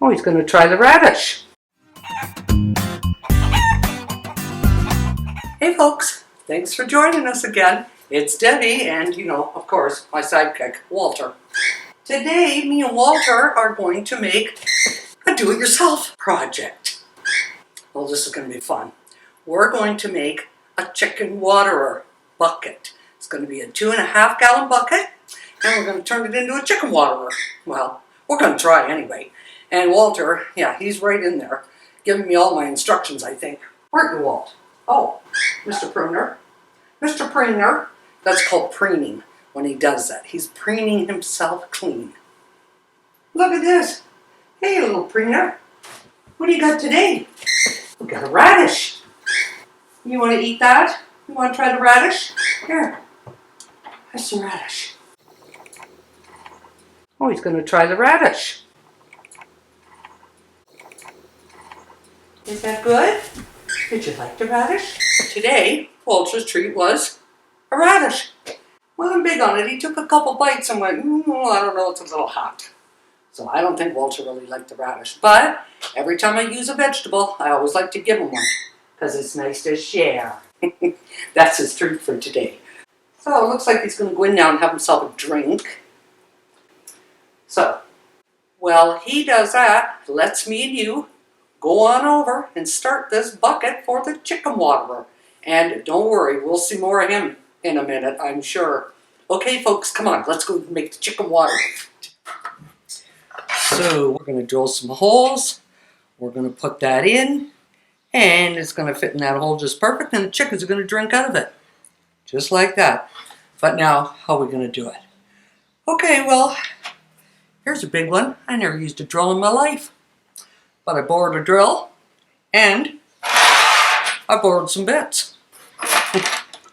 Oh, he's going to try the radish. Hey folks, thanks for joining us again. It's Debbie and, of course, my sidekick, Walter. Today, me and Walter are going to make a do-it-yourself project. Well, this is going to be fun. We're going to make a chicken waterer bucket. It's going to be a 2.5 gallon bucket, and we're going to turn it into a chicken waterer. Well, we're going to try anyway. And Walter, yeah, he's right in there, giving me all my instructions, I think. Aren't you, Walt? Oh, Mr. Pruner. Mr. Pruner. That's called preening when he does that. He's preening himself clean. Look at this. Hey, little preener. What do you got today? We got a radish. You want to eat that? You want to try the radish? Here. Have some radish. Oh, he's going to try the radish. Is that good? Did you like the radish? Today, Walter's treat was a radish. Wasn't big on it. He took a couple bites and went, I don't know, it's a little hot. So I don't think Walter really liked the radish. But every time I use a vegetable, I always like to give him one. Because it's nice to share. That's his treat for today. So it looks like he's going to go in now and have himself a drink. So, while he does that, let's me and you go on over and start this bucket for the chicken waterer. And don't worry, we'll see more of him in a minute, I'm sure. Okay, folks, come on, let's go make the chicken waterer. So we're going to drill some holes. We're going to put that in. And it's going to fit in that hole just perfect. And the chickens are going to drink out of it. Just like that. But now, how are we going to do it? Okay, well, here's a big one. I never used a drill in my life. But I borrowed a drill. And I borrowed some bits.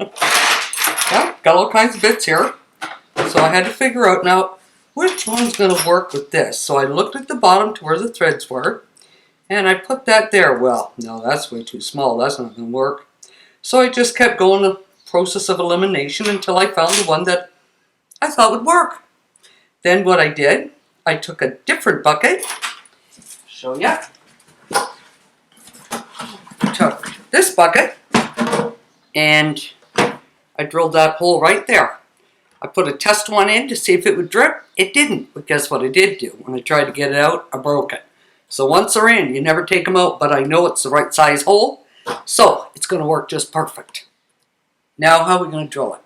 Yeah, got all kinds of bits here. So I had to figure out now which one's going to work with this. So I looked at the bottom to where the threads were. And I put that there. Well, no, that's way too small. That's not going to work. So I just kept going the process of elimination until I found the one that I thought would work. Then what I did, I took a different bucket. Show ya. Took this bucket and I drilled that hole right there. I put a test one in to see if it would drip. It didn't, but guess what I did do? When I tried to get it out, I broke it. So once they're in, you never take them out, but I know it's the right size hole, so it's going to work just perfect. Now, how are we going to drill it?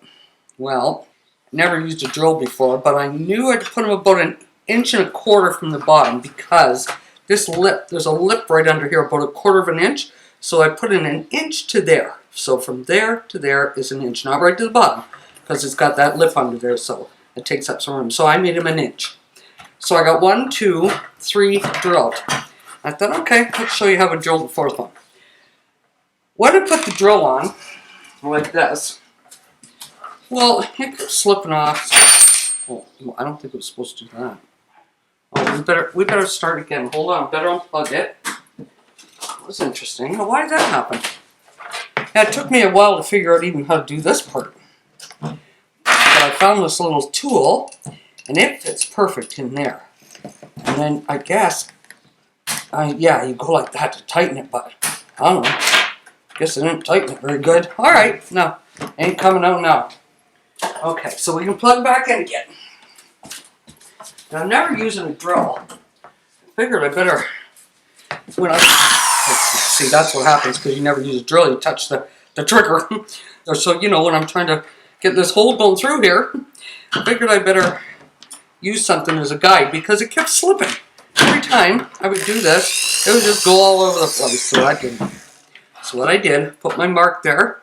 Well, I never used a drill before, but I knew I had to put them about 1.25 inches from the bottom because this lip, there's a lip right under here, about 1/4 inch, so I put in 1 inch to there. So from there to there is 1 inch, not right to the bottom, because it's got that lip under there, so it takes up some room. So I made them 1 inch. So I got 1, 2, 3 drilled. I thought, okay, let's show you how to drill the 4th one. When I put the drill on, like this, well, it kept slipping off. Oh, I don't think it was supposed to do that. Oh, we better start again. Hold on, better unplug it. That was interesting. Why did that happen? Yeah, it took me a while to figure out even how to do this part. But I found this little tool, and it fits perfect in there. And then I guess, yeah, you go like that to tighten it, but I don't know. I guess I didn't tighten it very good. All right, no, ain't coming out now. Okay, so we can plug back in again. Now, I'm never using a drill. I figured I better, see, that's what happens because you never use a drill. You touch the trigger. So, when I'm trying to get this hole going through here, I figured I better use something as a guide because it kept slipping. Every time I would do this, it would just go all over the place. So what I did, put my mark there,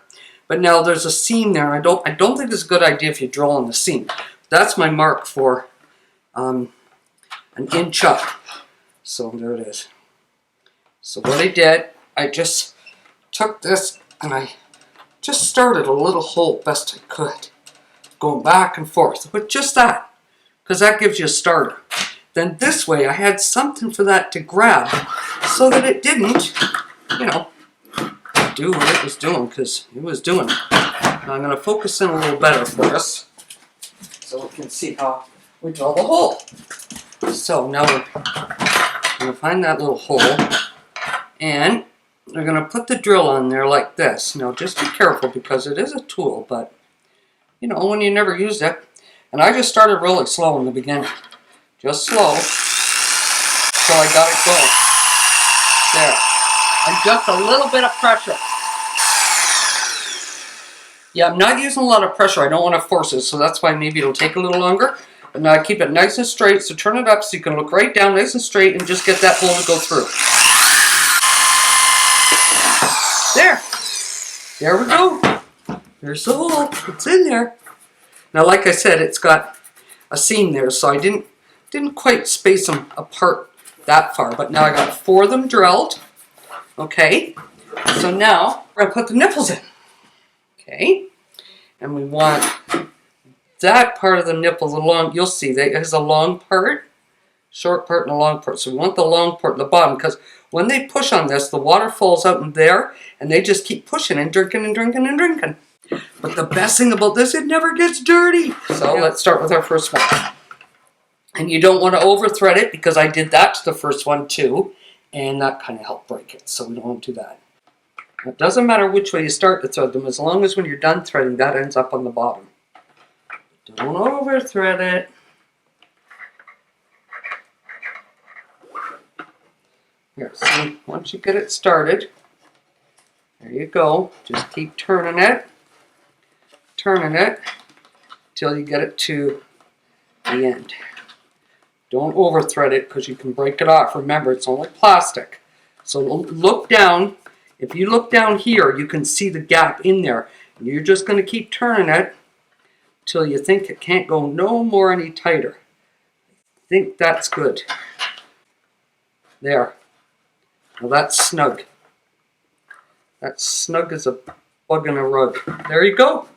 but now there's a seam there. I don't think it's a good idea if you drill on the seam. That's my mark for 1 inch up. So there it is. So what I did, I just took this and I just started a little hole best I could, going back and forth with just that, because that gives you a starter. Then this way I had something for that to grab so that it didn't, do what it was doing, because it was doing it. Now I'm going to focus in a little better for us so we can see how we drill the hole. So now going to find that little hole, and we're going to put the drill on there like this. Now just be careful because it is a tool, but you know, when you never used it. And I just started really slow in the beginning. Just slow till I got it going. There. And just a little bit of pressure. Yeah, I'm not using a lot of pressure. I don't want to force it, so that's why maybe it'll take a little longer. But now I keep it nice and straight, so turn it up so you can look right down nice and straight and just get that hole to go through. There. There we go. There's the hole. It's in there. Now, like I said, it's got a seam there, so I didn't quite space them apart that far. But now I got 4 of them drilled. Okay. So now we're going to put the nipples in. Okay. And we want that part of the nipple, the long, you'll see that it has a long part, short part and a long part. So we want the long part at the bottom, because when they push on this, the water falls out in there, and they just keep pushing and drinking and drinking and drinking. But the best thing about this, it never gets dirty. So let's start with our first one. And you don't want to over thread it, because I did that to the first one too, and that kind of helped break it. So we don't want to do that. It doesn't matter which way you start to thread them, as long as when you're done threading, that ends up on the bottom. Don't over thread it. Here, see, once you get it started, there you go. Just keep turning it till you get it to the end. Don't over thread it, because you can break it off. Remember, it's only plastic. So look down. If you look down here, you can see the gap in there. And you're just going to keep turning it till you think it can't go no more any tighter. I think that's good. There. Now that's snug. That's snug as a bug in a rug. There you go.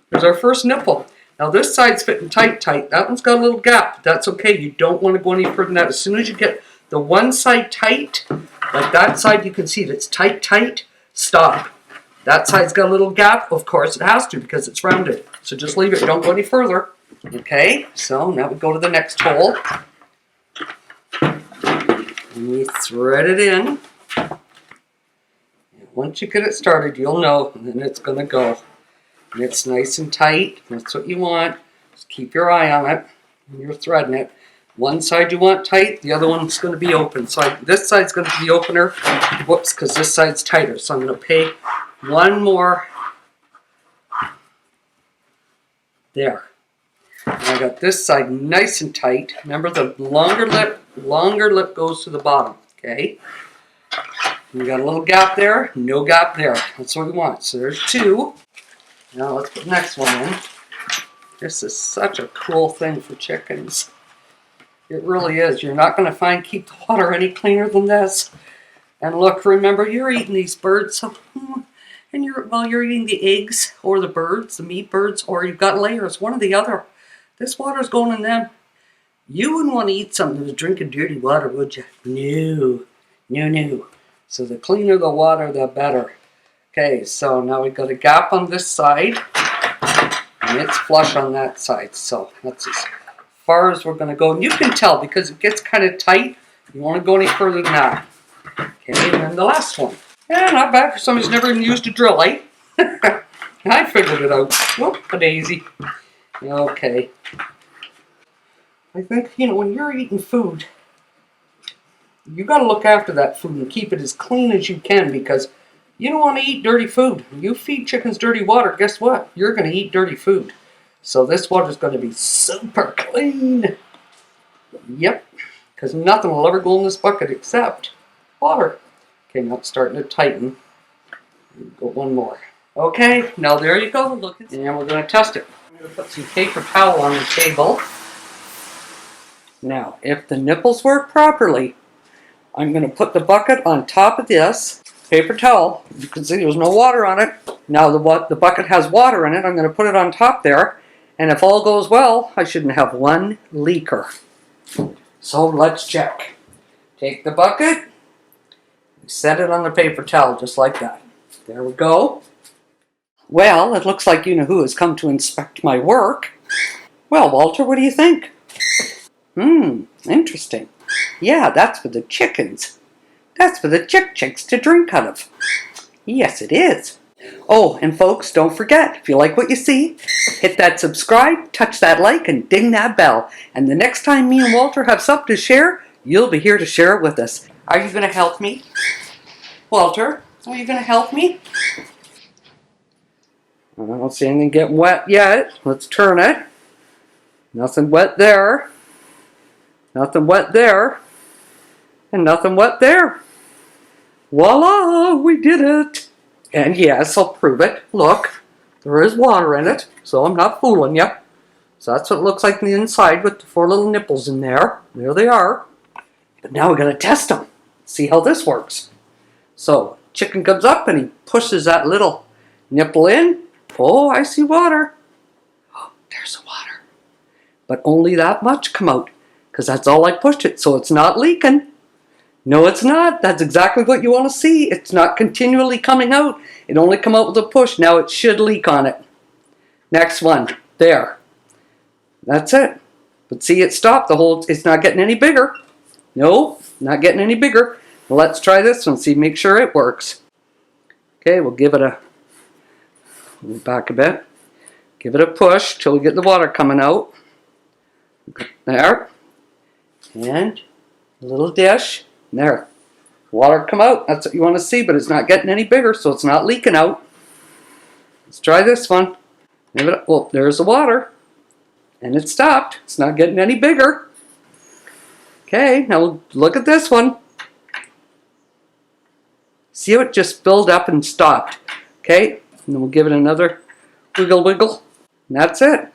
There's our first nipple. Now this side's fitting tight. That one's got a little gap. That's okay. You don't want to go any further than that. As soon as you get the one side tight, like that side, you can see that's tight, stop. That side's got a little gap. Of course it has to, because it's rounded. So just leave it. Don't go any further. Okay, so now we go to the next hole. And we thread it in. And once you get it started, you'll know, and then it's going to go. And it's nice and tight. That's what you want. Just keep your eye on it when you're threading it. One side you want tight, the other one's going to be open. So this side's going to be the opener. Whoops, because this side's tighter. So I'm going to pay one more. There. And I got this side nice and tight. Remember, the longer lip goes to the bottom. Okay. You got a little gap there, no gap there. That's what we want. So there's 2. Now let's put the next one in. This is such a cool thing for chickens. It really is. You're not going to keep the water any cleaner than this. And look, remember, you're eating these birds, so, and you're eating the eggs or the birds, the meat birds, or you've got layers, one or the other. This water's going in them. You wouldn't want to eat something that's drinking dirty water, would you? No. No. So the cleaner the water, the better. Okay, so now we've got a gap on this side, and it's flush on that side. So that's as far as we're going to go. And you can tell, because it gets kind of tight, you want to go any further than that. Okay, and then the last one. Yeah, not bad for somebody who's never even used a drill, eh? I figured it out. Whoop, a daisy. Okay. I think, when you're eating food, you got to look after that food and keep it as clean as you can, because you don't want to eat dirty food. You feed chickens dirty water, guess what? You're going to eat dirty food. So this water is going to be super clean. Yep, because nothing will ever go in this bucket except water. Okay, now it's starting to tighten. Go one more. Okay, now there you go. Look, and we're going to test it. I'm going to put some paper towel on the table. Now, if the nipples work properly, I'm going to put the bucket on top of this paper towel. You can see there's no water on it. Now the bucket has water in it. I'm going to put it on top there. And if all goes well, I shouldn't have one leaker. So let's check. Take the bucket, set it on the paper towel just like that. There we go. Well, it looks like you-know-who has come to inspect my work. Well, Walter, what do you think? Interesting. Yeah, that's for the chickens. That's for the chicks to drink out of. Yes, it is. Oh, and folks, don't forget, if you like what you see, hit that subscribe, touch that like, and ding that bell. And the next time me and Walter have something to share, you'll be here to share it with us. Are you going to help me? Walter, are you going to help me? I don't see anything getting wet yet. Let's turn it. Nothing wet there. Nothing wet there. And nothing wet there. Voila, we did it. And yes, I'll prove it. Look, there is water in it, so I'm not fooling you. So that's what it looks like on the inside with the 4 little nipples in there. There they are. But now we're going to test them. See how this works. So, chicken comes up and he pushes that little nipple in. Oh, I see water. Oh, there's the water. But only that much come out, because that's all I pushed it, so it's not leaking. No, it's not. That's exactly what you want to see. It's not continually coming out. It only come out with a push. Now it should leak on it. Next one. There. That's it. But see, it stopped. It's not getting any bigger. No, not getting any bigger. Well, let's try this one. See, make sure it works. Okay, we'll give it a... Move back a bit. Give it a push till we get the water coming out. There. And a little dish. There. Water come out. That's what you want to see, but it's not getting any bigger, so it's not leaking out. Let's try this one. Well, there's the water. And it stopped. It's not getting any bigger. Okay, now look at this one. See how it just filled up and stopped. Okay, and then we'll give it another wiggle. And that's it.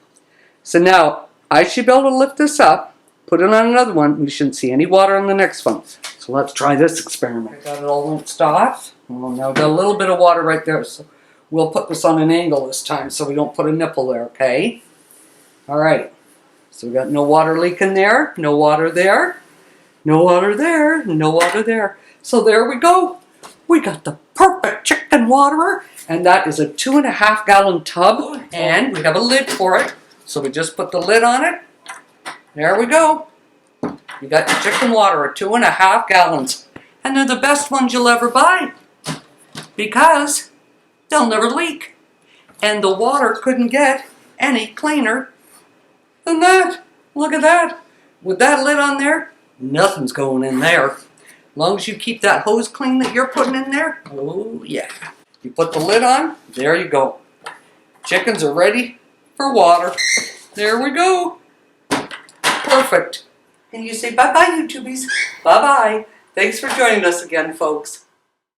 So now, I should be able to lift this up, put it on another one. We shouldn't see any water on the next one. So let's try this experiment. I got it all rinsed off. Well, now I've got a little bit of water right there. So we'll put this on an angle this time so we don't put a nipple there, okay? All right. So we got no water leaking there, no water there, no water there, no water there. So there we go. We got the perfect chicken waterer. And that is a 2.5 gallon tub. And we have a lid for it. So we just put the lid on it. There we go. You got your chicken water at 2.5 gallons. And they're the best ones you'll ever buy, because they'll never leak. And the water couldn't get any cleaner than that. Look at that. With that lid on there, nothing's going in there. As long as you keep that hose clean that you're putting in there, oh yeah. You put the lid on, there you go. Chickens are ready for water. There we go. Perfect. And you say bye-bye, YouTubies. Bye-bye. Thanks for joining us again, folks.